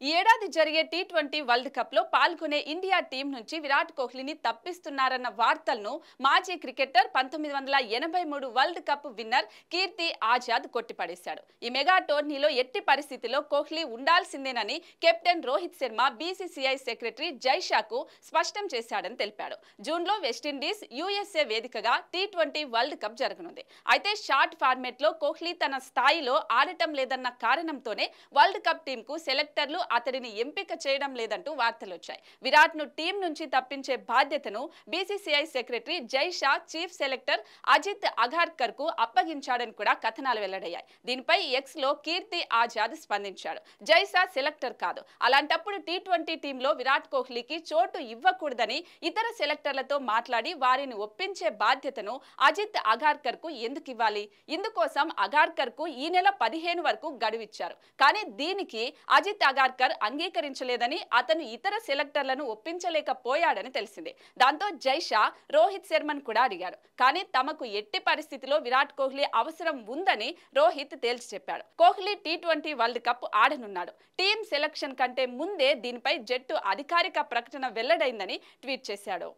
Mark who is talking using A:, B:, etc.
A: ఈ ఏడాది జరిగే టీ20 వరల్డ్ కప్ లో పాల్గొనే ఇండియా టీం నుంచి విరాట్ కోహ్లీని తప్పిస్తున్నారన్న వార్తలను మాజీ cricketer 1983 world cup winner Kirti Azad కొట్టిపడేశాడు. ఈ మెగా టోర్నీలో ఎట్టి పరిస్థితిలో కోహ్లీ ఉండాల్సిందేనని captain Rohit Sharma BCCI secretary జైషాకు స్పష్టం చేశాడని తెలిపాడు. జూన్లో వెస్టిండీస్ యూఎస్ఏ వేదికగా టీ20 వరల్డ్ కప్ జరగనుంది. అయితే షార్ట్ ఫార్మేట్ లో కోహ్లీ తన స్థాయిలో ఆడటం లేదన్న కారణంతోనే వరల్డ్ కప్ టీం కు సెలెక్టర్లు అతడిని ఎంపిక చేయడం లేదంటూ వార్తలు వచ్చాయి. విరాట్ ను టీం నుంచి తప్పించే బాధ్యతను BCCI secretary Jay Shah chief selector Ajit Agarkar కు అప్పగించాడని కూడా కథనాలు వెల్లడయ్యాయి. దీనిపై ఎక్స్ లో కీర్తి ఆజాద్ స్పందించాడు. జైషా సెలెక్టర్ కాదు, అలాంటప్పుడు టీ20 టీంలో విరాట్ కోహ్లీకి చోటు ఇవ్వకూడదని ఇతర సెలెక్టర్లతో మాట్లాడి వారిని ఒప్పించే బాధ్యతను అజిత్ అగార్కర్ కు ఎందుకు ఇవ్వాలి? ఇందుకోసం అగార్కర్ కు ఈ నెల 15 వరకు గడువిచ్చారు. కానీ దీనికి అజిత్ అగార్కర్ అంగీకరించలేదని, అతను ఇతర సెలెక్టర్లను ఒప్పించలేకపోయాడని తెలిసింది. దాంతో జైషా రోహిత్ శర్మను కూడా అడిగాడు. కానీ తమకు ఎట్టి పరిస్థితిలో విరాట్ కోహ్లీ అవసరం ఉందని రోహిత్ తేల్చి చెప్పాడు. కోహ్లీ టీ20 వరల్డ్ కప్ ఆడనున్నాడు. టీం సెలక్షన్ కంటే ముందే దీనిపై జట్టు అధికారిక ప్రకటన వెల్లడైందని ట్వీట్ చేశాడు.